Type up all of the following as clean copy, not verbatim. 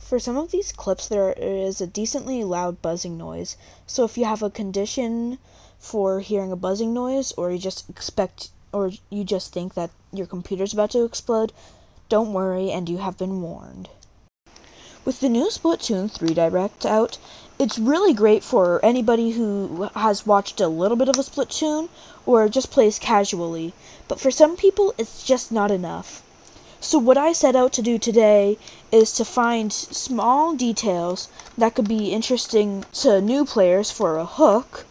For some of these clips, there is a decently loud buzzing noise, so if you have a condition for hearing a buzzing noise, or you just think that your computer's about to explode, don't worry, and you have been warned. With the new Splatoon 3 Direct out, it's really great for anybody who has watched a little bit of a Splatoon or just plays casually, but for some people it's just not enough. So what I set out to do today is to find small details that could be interesting to new players for a hook,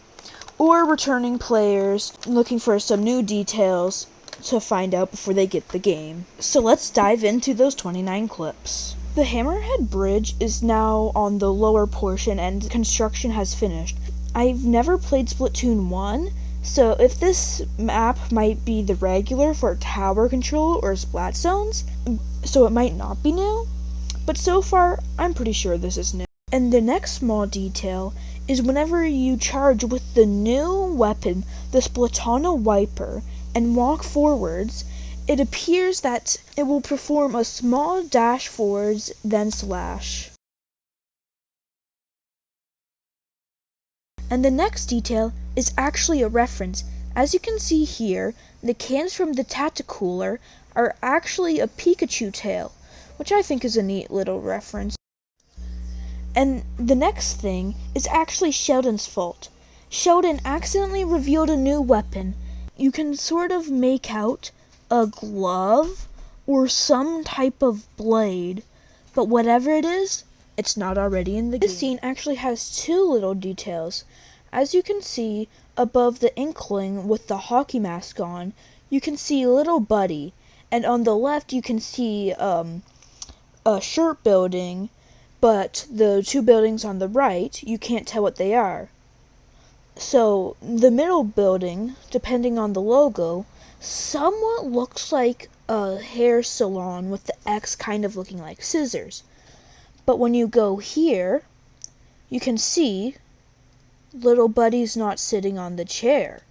or returning players looking for some new details to find out before they get the game. So let's dive into those 29 clips. The Hammerhead Bridge is now on the lower portion and construction has finished. I've never played Splatoon 1, so if this map might be the regular for tower control or splat zones, so it might not be new, but so far I'm pretty sure this is new. And the next small detail is whenever you charge with the new weapon, the Splatoon Wiper, and walk forwards, it appears that it will perform a small dash forwards, then slash. And the next detail is actually a reference. As you can see here, the cans from the Tacticooler are actually a Pikachu tail, which I think is a neat little reference. And the next thing is actually Sheldon's fault. Sheldon accidentally revealed a new weapon. You can sort of make out a glove or some type of blade, but whatever it is, it's not already in the game. This scene actually has two little details. As you can see above the Inkling with the hockey mask on, you can see little Buddy, and on the left you can see a shirt building, but the two buildings on the right, you can't tell what they are. So the middle building, depending on the logo, somewhat looks like a hair salon with the X kind of looking like scissors. But when you go here, you can see little Buddy's not sitting on the chair.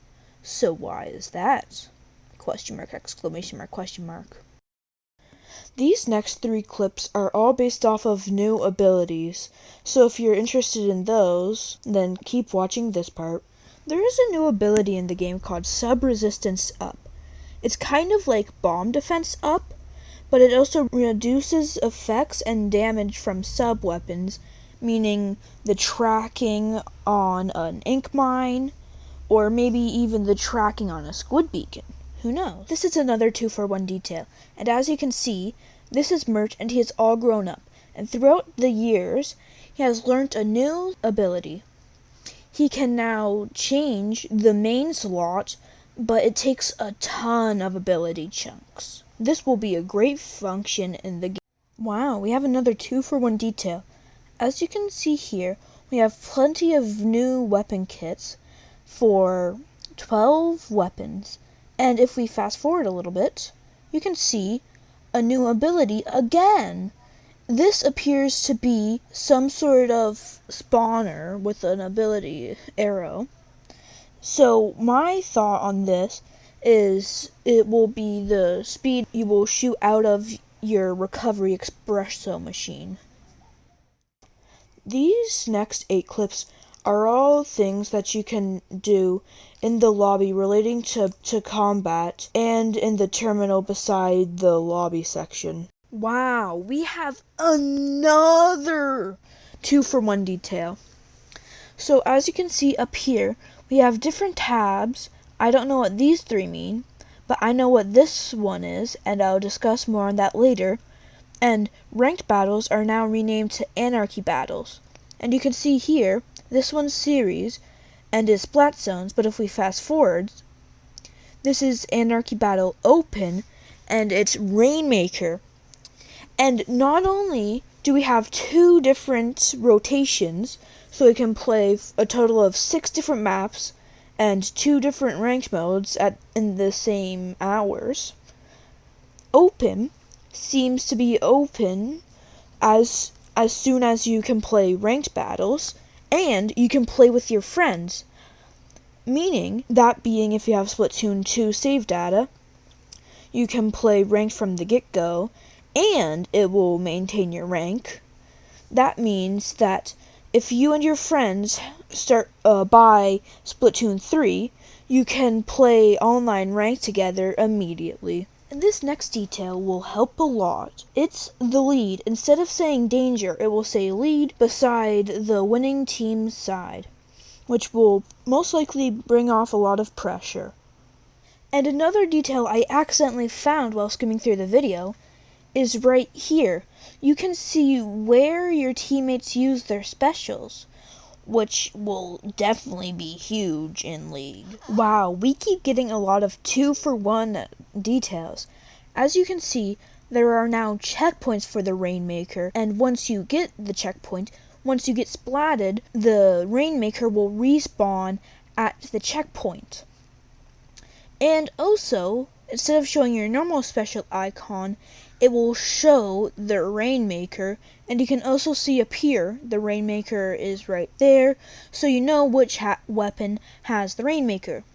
So why is that? Question mark, exclamation mark, question mark. These next three clips are all based off of new abilities, so if you're interested in those, then keep watching this part. There is a new ability in the game called Sub-Resistance Up. It's kind of like Bomb Defense Up, but it also reduces effects and damage from sub-weapons, meaning the tracking on an ink mine, or maybe even the tracking on a squid beacon. Who knows? This is another 2-for-1 detail, and as you can see, this is Mert and he is all grown up, and throughout the years, he has learnt a new ability. He can now change the main slot, but it takes a ton of ability chunks. This will be a great function in the game. Wow, we have another 2-for-1 detail. As you can see here, we have plenty of new weapon kits for 12 weapons. And if we fast forward a little bit, you can see a new ability again. This appears to be some sort of spawner with an ability arrow. So my thought on this is it will be the speed you will shoot out of your recovery espresso machine. These next 8 clips are all things that you can do in the lobby relating to combat and in the terminal beside the lobby section. Wow, we have another 2-for-1 detail. So as you can see up here, we have different tabs. I don't know what these 3 mean, but I know what this one is, and I'll discuss more on that later. And ranked battles are now renamed to Anarchy battles. And you can see here, this one's series and is Splat Zones, but if we fast forward, this is Anarchy Battle Open and it's Rainmaker. And not only do we have 2 different rotations, so we can play a total of 6 different maps and 2 different ranked modes in the same hours. Open seems to be open as soon as you can play ranked battles, and you can play with your friends. Meaning, that being if you have Splatoon 2 save data, you can play ranked from the get-go, and it will maintain your rank. That means that if you and your friends start buy Splatoon 3, you can play online ranked together immediately. And this next detail will help a lot. It's the lead. Instead of saying danger, it will say lead beside the winning team's side, which will most likely bring off a lot of pressure. And another detail I accidentally found while skimming through the video is right here. You can see where your teammates use their specials, which will definitely be huge in League. Wow, we keep getting a lot of 2-for-1 details. As you can see, there are now checkpoints for the Rainmaker, and once you get the checkpoint, once you get splatted, the Rainmaker will respawn at the checkpoint. And also, instead of showing your normal special icon, it will show the Rainmaker, and you can also see appear the Rainmaker is right there, so you know which weapon has the Rainmaker.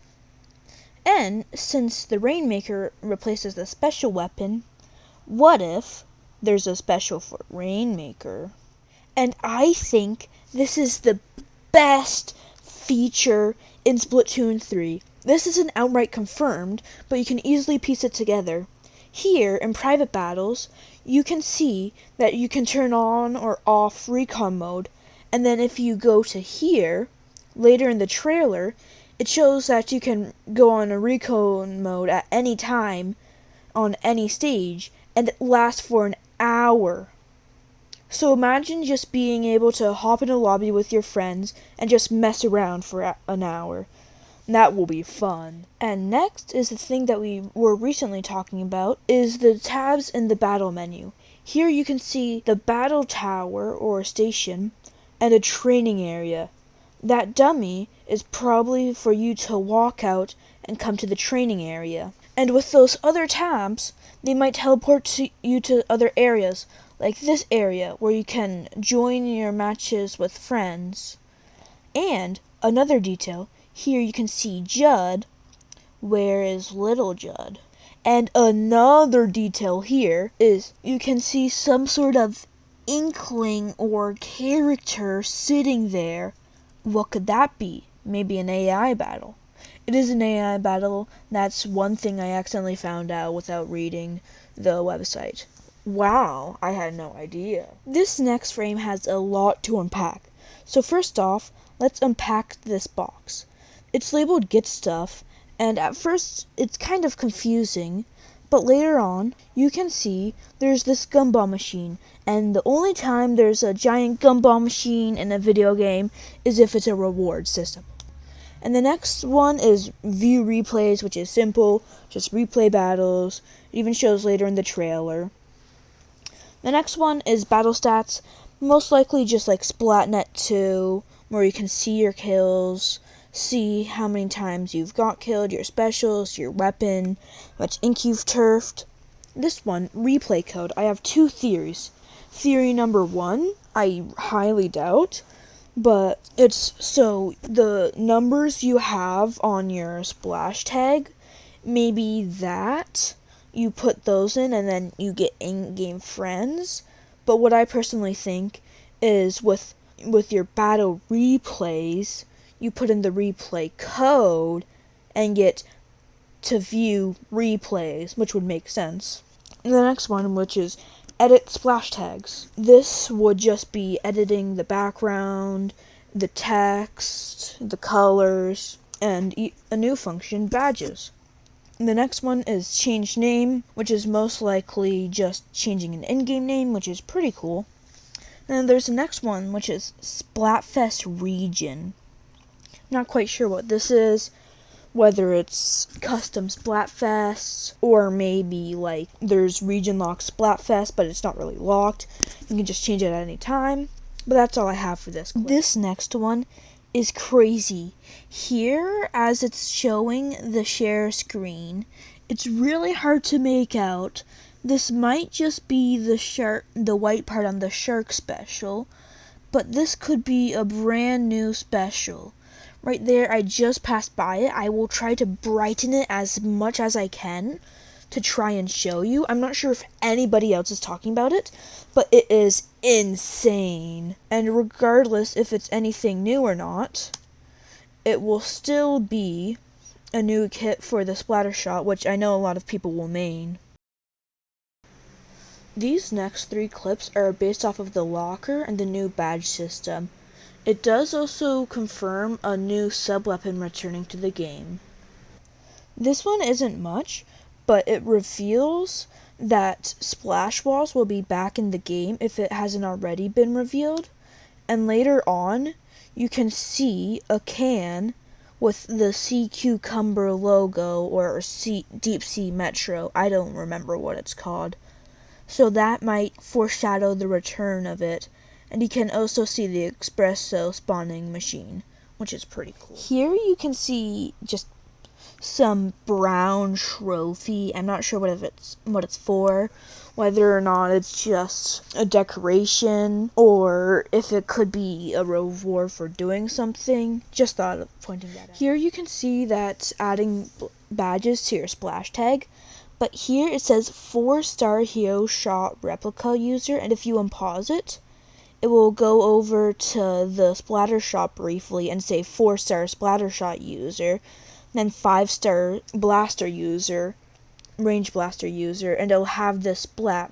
And since the Rainmaker replaces the special weapon, what if there's a special for Rainmaker? And I think this is the best feature in Splatoon 3. This isn't outright confirmed, but you can easily piece it together. Here, in private battles, you can see that you can turn on or off recon mode, and then if you go to here, later in the trailer, it shows that you can go on a recon mode at any time, on any stage, and it lasts for an hour. So imagine just being able to hop in a lobby with your friends and just mess around for an hour. That will be fun. And next is the thing that we were recently talking about, is the tabs in the battle menu. Here you can see the battle tower or station and a training area. That dummy is probably for you to walk out and come to the training area. And with those other tabs, they might teleport you to other areas, like this area where you can join your matches with friends. And another detail, here you can see Judd. Where is little Judd? And another detail here is you can see some sort of inkling or character sitting there. What could that be? Maybe an AI battle. It is an AI battle. That's one thing I accidentally found out without reading the website. Wow, I had no idea. This next frame has a lot to unpack. So first off, let's unpack this box. It's labeled Get Stuff, and at first it's kind of confusing, but later on you can see there's this gumball machine, and the only time there's a giant gumball machine in a video game is if it's a reward system. And the next one is View Replays, which is simple, just replay battles. It even shows later in the trailer. The next one is Battle Stats, most likely just like Splatnet 2, where you can see your kills, see how many times you've got killed, your specials, your weapon, how much ink you've turfed. This one, replay code, I have two theories. Theory number one, I highly doubt, but it's so the numbers you have on your splash tag, maybe that you put those in and then you get in-game friends. But what I personally think is with your battle replays, you put in the replay code and get to view replays, which would make sense. And the next one, which is edit splash tags. This would just be editing the background, the text, the colors, and a new function, badges. And the next one is change name, which is most likely just changing an in-game name, which is pretty cool. And then there's the next one, which is Splatfest region. Not quite sure what this is, whether it's custom Splatfest, or maybe like there's region locked Splatfest, but it's not really locked. You can just change it at any time. But that's all I have for this clip. This next one is crazy. Here, as it's showing the share screen, it's really hard to make out. This might just be the white part on the shark special, but this could be a brand new special. Right there, I just passed by it. I will try to brighten it as much as I can to try and show you. I'm not sure if anybody else is talking about it, but it is insane. And regardless if it's anything new or not, it will still be a new kit for the splatter shot, which I know a lot of people will main. These next 3 clips are based off of the locker and the new badge system. It does also confirm a new sub-weapon returning to the game. This one isn't much, but it reveals that splash walls will be back in the game if it hasn't already been revealed. And later on, you can see a can with the Sea Cucumber logo, or Deep Sea Metro. I don't remember what it's called. So that might foreshadow the return of it. And you can also see the espresso spawning machine, which is pretty cool. Here you can see just some brown trophy. I'm not sure what it's for, whether or not it's just a decoration or if it could be a reward for doing something. Just thought of pointing that out. Here you can see that adding badges to your splash tag, but here it says 4-star hero shot replica user, and if you unpause it, it will go over to the splatter shot briefly and say 4-star splatter shot user, then 5-star blaster user, range blaster user, and it'll have this splat.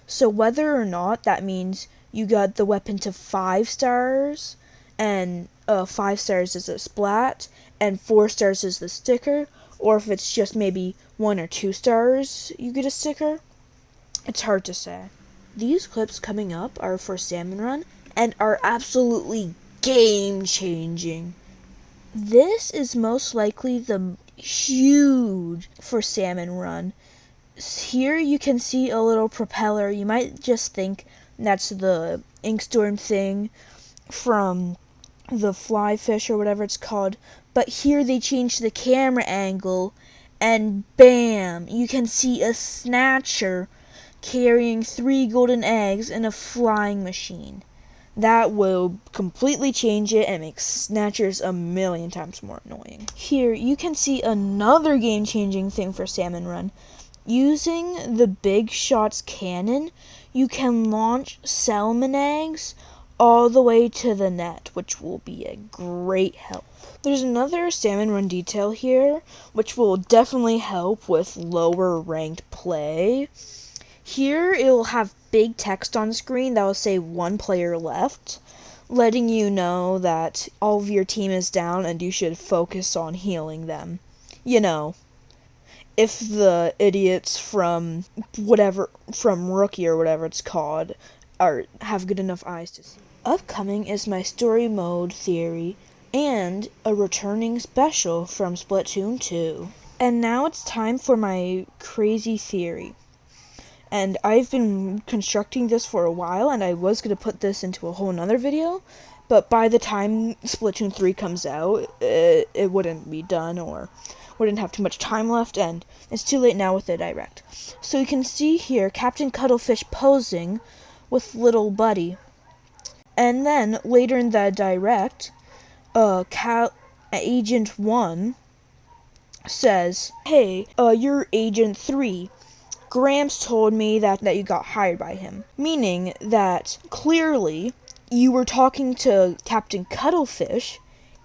So whether or not that means you got the weapon to 5 stars, and 5 stars is a splat, and 4 stars is the sticker, or if it's just maybe 1 or 2 stars you get a sticker, it's hard to say. These clips coming up are for Salmon Run and are absolutely game-changing. This is most likely the huge for Salmon Run. Here you can see a little propeller. You might just think that's the Inkstorm thing from the fly fish or whatever it's called. But here they changed the camera angle, and bam! You can see a snatcher carrying 3 golden eggs in a flying machine. That will completely change it and make snatchers a million times more annoying. Here you can see another game-changing thing for Salmon Run. Using the Big Shots cannon, you can launch salmon eggs all the way to the net, which will be a great help. There's another Salmon Run detail here, which will definitely help with lower ranked play. Here it will have big text on screen that will say 1 player left, letting you know that all of your team is down and you should focus on healing them. You know, if the idiots from Rookie or whatever it's called have good enough eyes to see. Upcoming is my story mode theory and a returning special from Splatoon 2. And now it's time for my crazy theory. And I've been constructing this for a while, and I was going to put this into a whole nother video, but by the time Splatoon 3 comes out, it wouldn't be done, or wouldn't have too much time left, and it's too late now with the direct. So you can see here Captain Cuttlefish posing with little Buddy. And then later in the direct, Agent 1 says, "Hey, you're Agent 3. Gramps told me that you got hired by him." Meaning that clearly you were talking to Captain Cuttlefish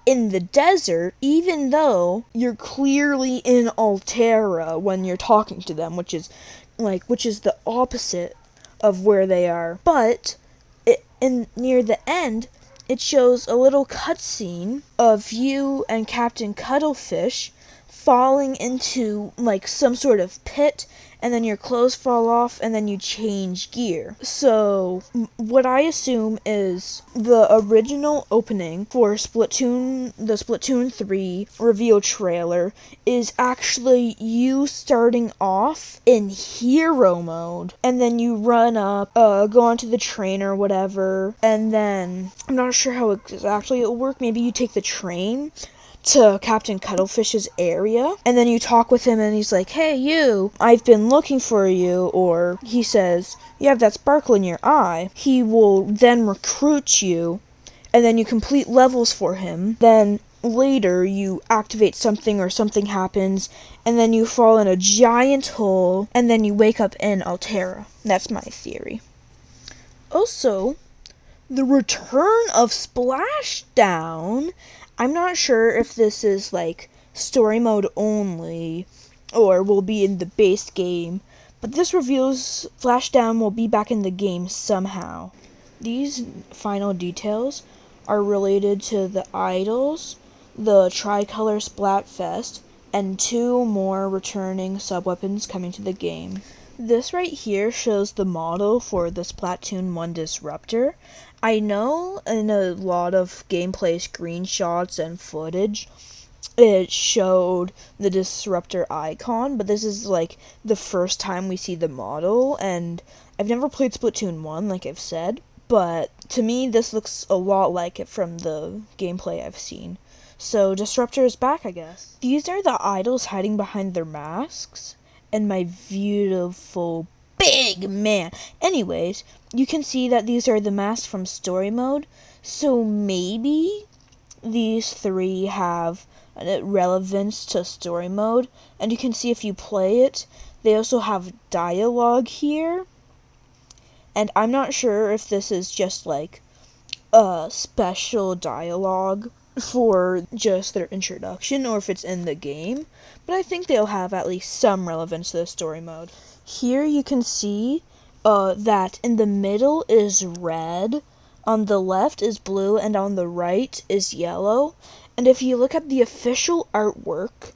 in the desert, even though you're clearly in Altera when you're talking to them, which is the opposite of where they are. But near the end, it shows a little cutscene of you and Captain Cuttlefish falling into some sort of pit, and then your clothes fall off, and then you change gear. So what I assume is the original opening for the Splatoon 3 reveal trailer is actually you starting off in hero mode, and then you run up, go onto the train or whatever, and then I'm not sure how exactly it'll work. Maybe you take the train to Captain Cuttlefish's area, and then you talk with him, and he's like, "Hey, you, I've been looking for you," or he says, "You have that sparkle in your eye." He will then recruit you, and then you complete levels for him. Then later you activate something or something happens, and then you fall in a giant hole, and then you wake up in Altera. That's my theory. Also, the return of Splashdown. I'm not sure if this is like story mode only or will be in the base game, but this reveals Splashdown will be back in the game somehow. These final details are related to the idols, the Tricolor Splatfest, and 2 more returning sub-weapons coming to the game. This right here shows the model for the Splatoon 1 Disruptor. I know in a lot of gameplay screenshots and footage, it showed the Disruptor icon, but this is like the first time we see the model, and I've never played Splatoon 1, like I've said, but to me this looks a lot like it from the gameplay I've seen. So Disruptor is back, I guess. These are the idols hiding behind their masks, and my beautiful big man. Anyways, you can see that these are the masks from story mode, so maybe these 3 have relevance to story mode, and you can see if you play it, they also have dialogue here, and I'm not sure if this is just like a special dialogue for just their introduction or if it's in the game, but I think they'll have at least some relevance to the story mode. Here you can see that in the middle is red, on the left is blue, and on the right is yellow. And if you look at the official artwork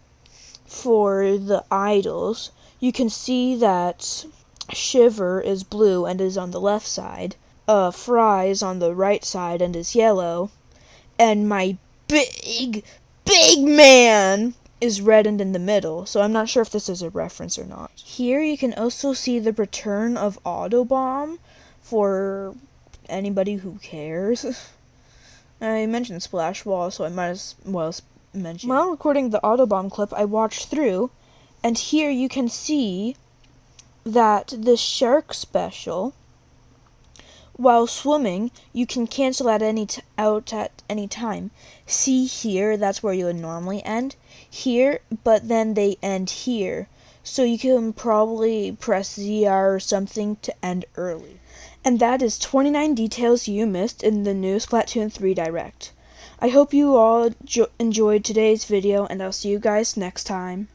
for the idols, you can see that Shiver is blue and is on the left side, Fry is on the right side and is yellow, and my big man is red and in the middle, so I'm not sure if this is a reference or not. Here you can also see the return of Autobomb for anybody who cares. I mentioned Splash Wall, so I might as well mention. While recording the Autobomb clip, I watched through, and here you can see that the Shark Special, while swimming, you can cancel out at any time. See here, that's where you would normally end. Here, but then they end here. So you can probably press ZR or something to end early. And that is 29 details you missed in the new Splatoon 3 Direct. I hope you all enjoyed today's video, and I'll see you guys next time.